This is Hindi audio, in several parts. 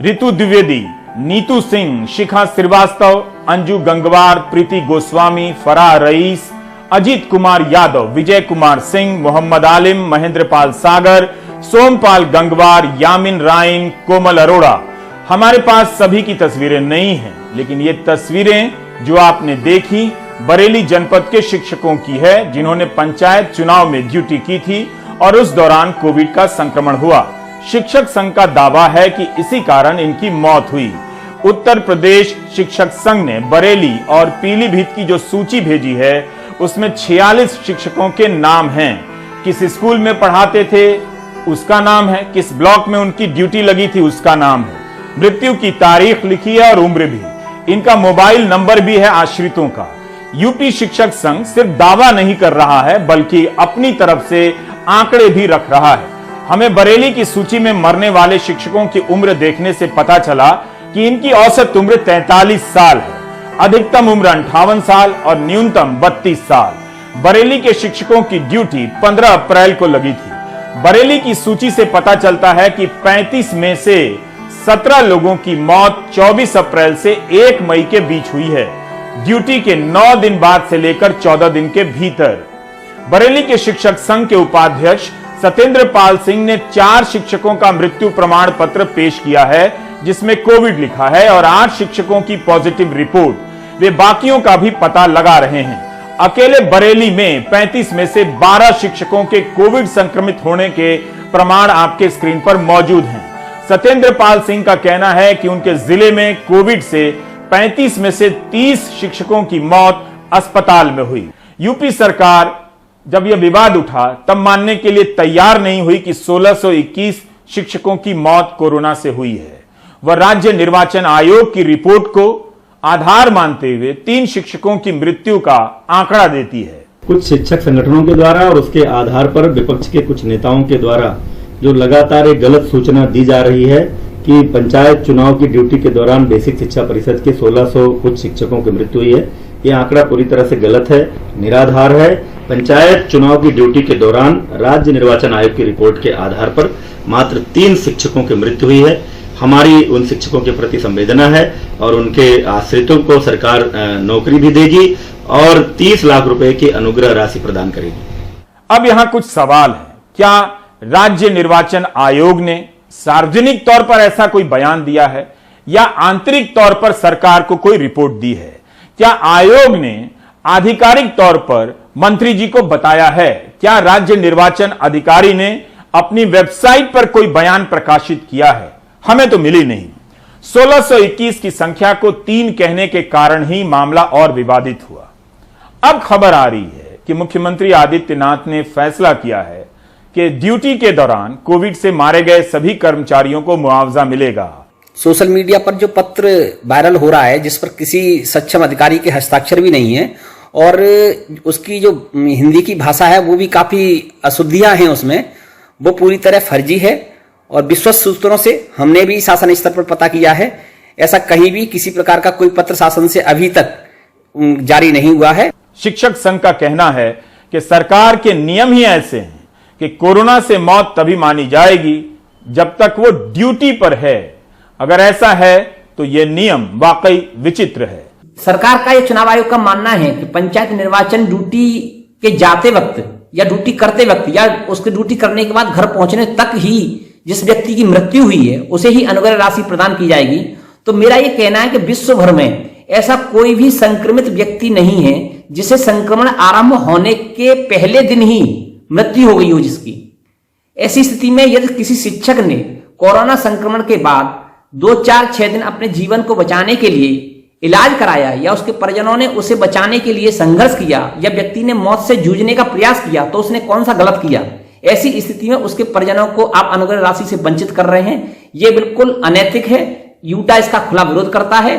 ऋतु द्विवेदी, नीतू सिंह, शिखा श्रीवास्तव, अंजू गंगवार, प्रीति गोस्वामी, फराह रईस, अजीत कुमार यादव, विजय कुमार सिंह, मोहम्मद आलिम, महेंद्र पाल सागर, सोमपाल गंगवार, यामिन राइन, कोमल अरोड़ा। हमारे पास सभी की तस्वीरें नहीं हैं, लेकिन ये तस्वीरें जो आपने देखी बरेली जनपद के शिक्षकों की है, जिन्होंने पंचायत चुनाव में ड्यूटी की थी और उस दौरान कोविड का संक्रमण हुआ। शिक्षक संघ का दावा है कि इसी कारण इनकी मौत हुई। उत्तर प्रदेश शिक्षक संघ ने बरेली और पीलीभीत की जो सूची भेजी है, उसमें 46 शिक्षकों के नाम हैं। किस स्कूल में पढ़ाते थे उसका नाम है, किस ब्लॉक में उनकी ड्यूटी लगी थी उसका नाम है, मृत्यु की तारीख लिखी है और उम्र भी। इनका मोबाइल नंबर भी है आश्रितों का। यूपी शिक्षक संघ सिर्फ दावा नहीं कर रहा है, बल्कि अपनी तरफ से आंकड़े भी रख रहा है। हमें बरेली की सूची में मरने वाले शिक्षकों की उम्र देखने से पता चला कि इनकी औसत उम्र 43 साल है, अधिकतम उम्र 58 साल और न्यूनतम 32 साल। बरेली के शिक्षकों की ड्यूटी 15 अप्रैल को लगी थी। बरेली की सूची से पता चलता है कि 35 में से 17 लोगों की मौत 24 अप्रैल से 1 मई के बीच हुई है, ड्यूटी के 9 दिन बाद से लेकर 14 दिन के भीतर। बरेली के शिक्षक संघ के उपाध्यक्ष सत्येंद्र पाल सिंह ने 4 शिक्षकों का मृत्यु प्रमाण पत्र पेश किया है, जिसमें कोविड लिखा है और 8 शिक्षकों की पॉजिटिव रिपोर्ट। वे बाकियों का भी पता लगा रहे हैं। अकेले बरेली में 35 में से 12 शिक्षकों के कोविड संक्रमित होने के प्रमाण आपके स्क्रीन पर मौजूद हैं। सत्येंद्र पाल सिंह का कहना है कि उनके जिले में कोविड से 35 में से 30 शिक्षकों की मौत अस्पताल में हुई। यूपी सरकार जब यह विवाद उठा तब मानने के लिए तैयार नहीं हुई कि 1621 शिक्षकों की मौत कोरोना से हुई है। वह राज्य निर्वाचन आयोग की रिपोर्ट को आधार मानते हुए 3 शिक्षकों की मृत्यु का आंकड़ा देती है। कुछ शिक्षक संगठनों के द्वारा और उसके आधार पर विपक्ष के कुछ नेताओं के द्वारा जो लगातार एक गलत सूचना दी जा रही है कि पंचायत चुनाव की ड्यूटी के दौरान बेसिक शिक्षा परिषद के 1600 कुछ शिक्षकों की मृत्यु हुई है। यह आंकड़ा पूरी तरह से गलत है, निराधार है। पंचायत चुनाव की ड्यूटी के दौरान राज्य निर्वाचन आयोग की रिपोर्ट के आधार पर मात्र 3 शिक्षकों की मृत्यु हुई है। हमारी उन शिक्षकों के प्रति संवेदना है और उनके आश्रितों को सरकार नौकरी भी देगी और 30 लाख रुपए की अनुग्रह राशि प्रदान करेगी। अब यहां कुछ सवाल है। क्या राज्य निर्वाचन आयोग ने सार्वजनिक तौर पर ऐसा कोई बयान दिया है या आंतरिक तौर पर सरकार को कोई रिपोर्ट दी है? क्या आयोग ने आधिकारिक तौर पर मंत्री जी को बताया है? क्या राज्य निर्वाचन अधिकारी ने अपनी वेबसाइट पर कोई बयान प्रकाशित किया है? हमें तो मिली नहीं। 1621 की संख्या को 3 कहने के कारण ही मामला और विवादित हुआ। अब खबर आ रही है कि मुख्यमंत्री आदित्यनाथ ने फैसला किया है कि ड्यूटी के दौरान कोविड से मारे गए सभी कर्मचारियों को मुआवजा मिलेगा। सोशल मीडिया पर जो पत्र वायरल हो रहा है, जिस पर किसी सक्षम अधिकारी के हस्ताक्षर भी नहीं है और उसकी जो हिंदी की भाषा है वो भी काफी अशुद्धियां हैं उसमें, वो पूरी तरह फर्जी है। और विश्वस्त सूत्रों से हमने भी शासन स्तर पर पता किया है, ऐसा कहीं भी किसी प्रकार का कोई पत्र शासन से अभी तक जारी नहीं हुआ है। शिक्षक संघ का कहना है कि सरकार के नियम ही ऐसे हैं कि कोरोना से मौत तभी मानी जाएगी जब तक वो ड्यूटी पर है। अगर ऐसा है तो यह नियम वाकई विचित्र है। सरकार का, ये चुनाव आयोग का मानना है कि पंचायत निर्वाचन ड्यूटी के जाते वक्त या ड्यूटी करते वक्त या उसके ड्यूटी करने के बाद घर पहुंचने तक ही जिस व्यक्ति की मृत्यु हुई है उसे ही अनुग्रह राशि प्रदान की जाएगी। तो मेरा यह कहना है कि विश्व भर में ऐसा कोई भी संक्रमित व्यक्ति नहीं है जिसे संक्रमण आरंभ होने के पहले दिन ही मृत्यु हो गई हो जिसकी। ऐसी स्थिति में यदि किसी शिक्षक ने कोरोना संक्रमण के बाद 2, 4, 6 दिन अपने जीवन को बचाने के लिए इलाज कराया या उसके परिजनों ने उसे बचाने के लिए संघर्ष किया या व्यक्ति ने मौत से जूझने का प्रयास किया, तो उसने कौन सा गलत किया? ऐसी स्थिति में उसके परिजनों को आप अनुग्रह राशि से वंचित कर रहे हैं, ये बिल्कुल अनैतिक है। यूटा इसका खुला विरोध करता है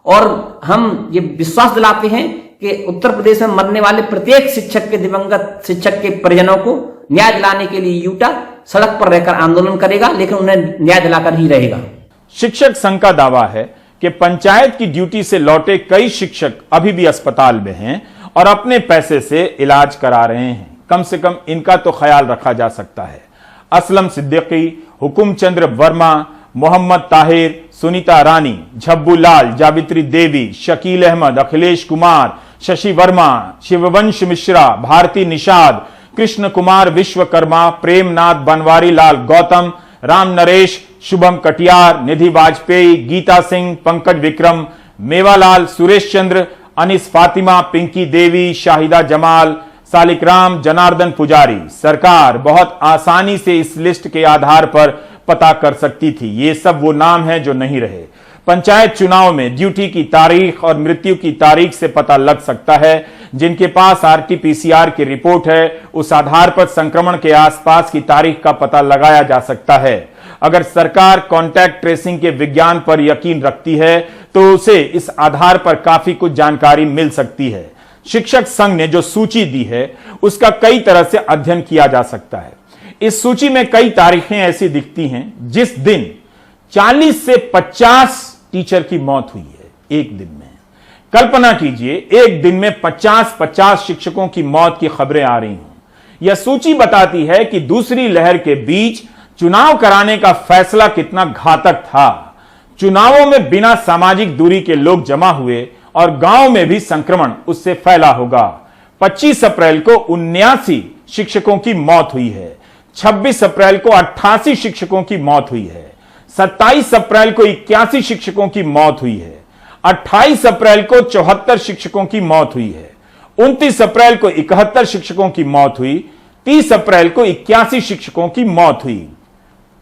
और हम ये विश्वास दिलाते हैं कि उत्तर प्रदेश में मरने वाले प्रत्येक शिक्षक के, दिवंगत शिक्षक के परिजनों को न्याय दिलाने के लिए यूटा सड़क पर रहकर आंदोलन करेगा, लेकिन उन्हें न्याय दिलाकर ही रहेगा। शिक्षक संघ का दावा है कि पंचायत की ड्यूटी से लौटे कई शिक्षक अभी भी अस्पताल में हैं और अपने पैसे से इलाज करा रहे हैं। कम से कम इनका तो ख्याल रखा जा सकता है। असलम सिद्दीकी, हुकुम चंद्र वर्मा, मोहम्मद ताहिर, सुनीता रानी, झब्बू लाल, जावित्री देवी, शकील अहमद, अखिलेश कुमार, शशि वर्मा, शिववंश मिश्रा, भारती निषाद, कृष्ण कुमार विश्वकर्मा, प्रेमनाथ बनवारी लाल गौतम, राम नरेश, शुभम कटियार, निधि वाजपेयी, गीता सिंह, पंकज विक्रम, मेवालाल, सुरेश चंद्र, अनिस फातिमा, पिंकी देवी, शाहिदा जमाल, सालिकराम, जनार्दन पुजारी। सरकार बहुत आसानी से इस लिस्ट के आधार पर पता कर सकती थी। ये सब वो नाम हैं जो नहीं रहे। पंचायत चुनाव में ड्यूटी की तारीख और मृत्यु की तारीख से पता लग सकता है। जिनके पास आरटी-पीसीआर की रिपोर्ट है, उस आधार पर संक्रमण के आसपास की तारीख का पता लगाया जा सकता है। अगर सरकार कॉन्टैक्ट ट्रेसिंग के विज्ञान पर यकीन रखती है तो उसे इस आधार पर काफी कुछ जानकारी मिल सकती है। शिक्षक संघ ने जो सूची दी है उसका कई तरह से अध्ययन किया जा सकता है। इस सूची में कई तारीखें ऐसी दिखती हैं जिस दिन 40 से 50 टीचर की मौत हुई है एक दिन में। कल्पना कीजिए, एक दिन में 50 शिक्षकों की मौत की खबरें आ रही हों। यह सूची बताती है कि दूसरी लहर के बीच चुनाव कराने का फैसला कितना घातक था। चुनावों में बिना सामाजिक दूरी के लोग जमा हुए और गांव में भी संक्रमण उससे फैला होगा। 25 अप्रैल को 79 शिक्षकों की मौत हुई है। 26 अप्रैल को 88 शिक्षकों की मौत हुई है। 27 अप्रैल को 81 शिक्षकों की मौत हुई है। 28 अप्रैल को 74 शिक्षकों की मौत हुई है। 29 अप्रैल को 71 शिक्षकों की मौत हुई। 30 अप्रैल को 81 शिक्षकों की मौत हुई।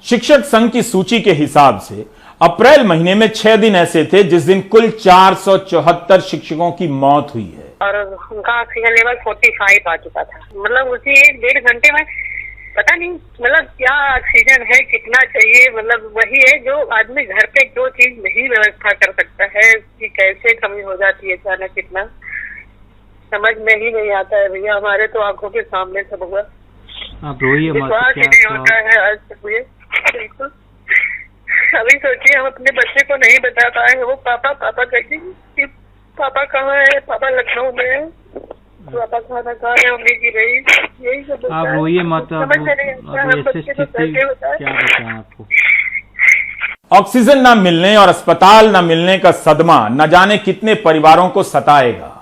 शिक्षक संघ की सूची के हिसाब से अप्रैल महीने में 6 दिन ऐसे थे जिस दिन कुल 474 शिक्षकों की मौत हुई है और उनका ऑक्सीजन लेवल 45 आ चुका था। मतलब उसी 1-1.5 घंटे में पता नहीं मतलब क्या ऑक्सीजन है, कितना चाहिए। मतलब वही है जो आदमी घर पे जो चीज नहीं व्यवस्था कर सकता है कि कैसे कमी हो जाती है अचानक, कितना समझ में ही नहीं आता है भैया। हमारे तो आंखों के सामने सब हुआ, आप रोइए मत, विश्वास ही नहीं होता है आज तक हुए। बिल्कुल अभी सोचिए हम अपने बच्चे को नहीं बता पाए, वो पापा पापा कहती कि पापा कहाँ है, पापा लखनऊ में है, पापा खाना खा रहे, मम्मी की रही, यही सब। आप रोइए मत, क्या बताएं आपको। ऑक्सीजन ना मिलने और अस्पताल ना मिलने का सदमा न जाने कितने परिवारों को सताएगा।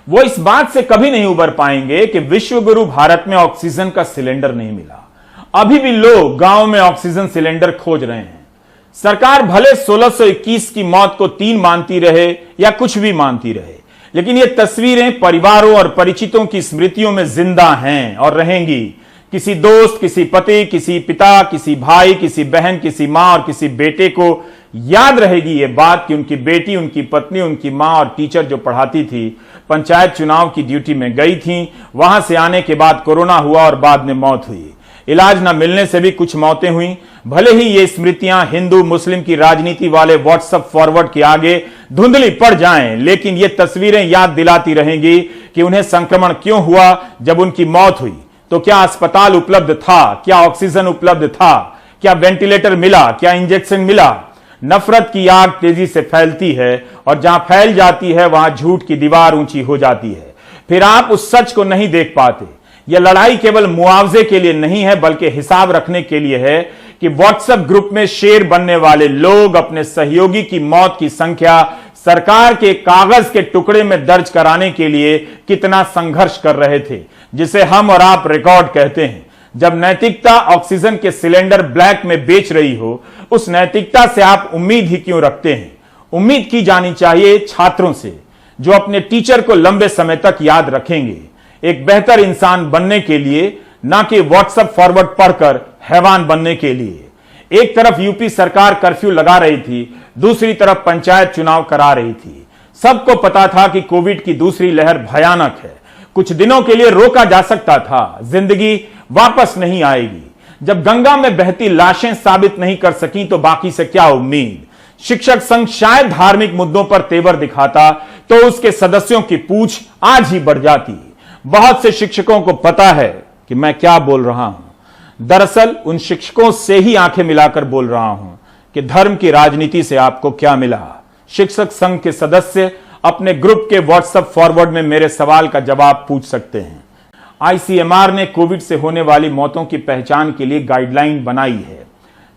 वो इस बात से कभी नहीं उबर पाएंगे कि विश्वगुरु भारत में ऑक्सीजन का सिलेंडर नहीं मिला। अभी भी लोग गांव में ऑक्सीजन सिलेंडर खोज रहे हैं। सरकार भले 1621 की मौत को 3 मानती रहे या कुछ भी मानती रहे, लेकिन ये तस्वीरें परिवारों और परिचितों की स्मृतियों में जिंदा हैं और रहेंगी। किसी दोस्त, किसी पति, किसी पिता, किसी भाई, किसी बहन, किसी मां और किसी बेटे को याद रहेगी ये बात कि उनकी बेटी, उनकी पत्नी, उनकी मां और टीचर जो पढ़ाती थी पंचायत चुनाव की ड्यूटी में गई थी। वहां से आने के बाद कोरोना हुआ और बाद में मौत हुई। इलाज न मिलने से भी कुछ मौतें हुई। भले ही ये स्मृतियां हिंदू मुस्लिम की राजनीति वाले व्हाट्सएप फॉरवर्ड के आगे धुंधली पड़ जाएं, लेकिन ये तस्वीरें याद दिलाती रहेंगी कि उन्हें संक्रमण क्यों हुआ। जब उनकी मौत हुई तो क्या अस्पताल उपलब्ध था, क्या ऑक्सीजन उपलब्ध था, क्या वेंटिलेटर मिला, क्या इंजेक्शन मिला। नफरत की आग तेजी से फैलती है और जहां फैल जाती है वहां झूठ की दीवार ऊंची हो जाती है। फिर आप उस सच को नहीं देख पाते। यह लड़ाई केवल मुआवजे के लिए नहीं है बल्कि हिसाब रखने के लिए है कि व्हाट्सएप ग्रुप में शेर बनने वाले लोग अपने सहयोगी की मौत की संख्या सरकार के कागज के टुकड़े में दर्ज कराने के लिए कितना संघर्ष कर रहे थे, जिसे हम और आप रिकॉर्ड कहते हैं। जब नैतिकता ऑक्सीजन के सिलेंडर ब्लैक में बेच रही हो, उस नैतिकता से आप उम्मीद ही क्यों रखते हैं। उम्मीद की जानी चाहिए छात्रों से जो अपने टीचर को लंबे समय तक याद रखेंगे, एक बेहतर इंसान बनने के लिए, ना कि व्हाट्सएप फॉरवर्ड पढ़कर हैवान बनने के लिए। एक तरफ यूपी सरकार कर्फ्यू लगा रही थी, दूसरी तरफ पंचायत चुनाव करा रही थी। सबको पता था कि कोविड की दूसरी लहर भयानक है। कुछ दिनों के लिए रोका जा सकता था, जिंदगी वापस नहीं आएगी। जब गंगा में बहती लाशें साबित नहीं कर सकी तो बाकी से क्या उम्मीद। शिक्षक संघ शायद धार्मिक मुद्दों पर तेवर दिखाता तो उसके सदस्यों की पूछ आज ही बढ़ जाती। बहुत से शिक्षकों को पता है कि मैं क्या बोल रहा हूं। दरअसल उन शिक्षकों से ही आंखें मिलाकर बोल रहा हूं कि धर्म की राजनीति से आपको क्या मिला। शिक्षक संघ के सदस्य अपने ग्रुप के व्हाट्सएप फॉरवर्ड में मेरे सवाल का जवाब पूछ सकते हैं। आईसीएमआर ने कोविड से होने वाली मौतों की पहचान के लिए गाइडलाइन बनाई है।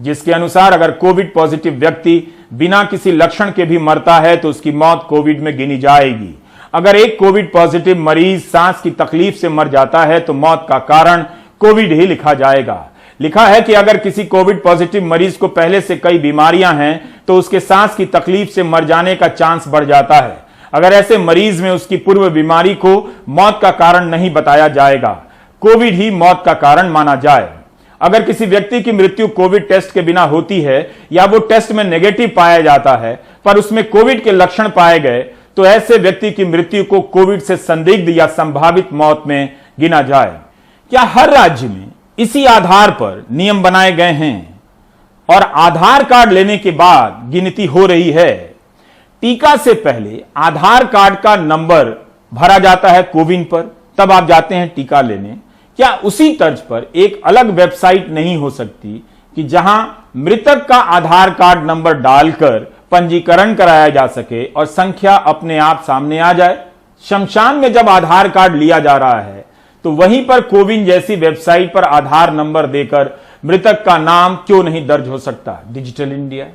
जिसके अनुसार अगर कोविड पॉजिटिव व्यक्ति बिना किसी लक्षण के भी मरता है तो उसकी मौत कोविड में गिनी जाएगी। अगर एक कोविड पॉजिटिव मरीज सांस की तकलीफ से मर जाता है तो मौत का कारण कोविड ही लिखा जाएगा। लिखा है कि अगर किसी कोविड पॉजिटिव मरीज को पहले से कई बीमारियां हैं तो उसके सांस की तकलीफ से मर जाने का चांस बढ़ जाता है। अगर ऐसे मरीज में उसकी पूर्व बीमारी को मौत का कारण नहीं बताया जाएगा, कोविड ही मौत का कारण माना जाए। अगर किसी व्यक्ति की मृत्यु कोविड टेस्ट के बिना होती है या वो टेस्ट में नेगेटिव पाया जाता है पर उसमें कोविड के लक्षण पाए गए तो ऐसे व्यक्ति की मृत्यु को कोविड से संदिग्ध या संभावित मौत में गिना जाए। क्या हर राज्य में इसी आधार पर नियम बनाए गए हैं और आधार कार्ड लेने के बाद गिनती हो रही है? टीका से पहले आधार कार्ड का नंबर भरा जाता है कोविन पर, तब आप जाते हैं टीका लेने। क्या उसी तर्ज पर एक अलग वेबसाइट नहीं हो सकती कि जहां मृतक का आधार कार्ड नंबर डालकर पंजीकरण कराया जा सके और संख्या अपने आप सामने आ जाए? शमशान में जब आधार कार्ड लिया जा रहा है तो वहीं पर कोविन जैसी वेबसाइट पर आधार नंबर देकर मृतक का नाम क्यों नहीं दर्ज हो सकता? Digital India.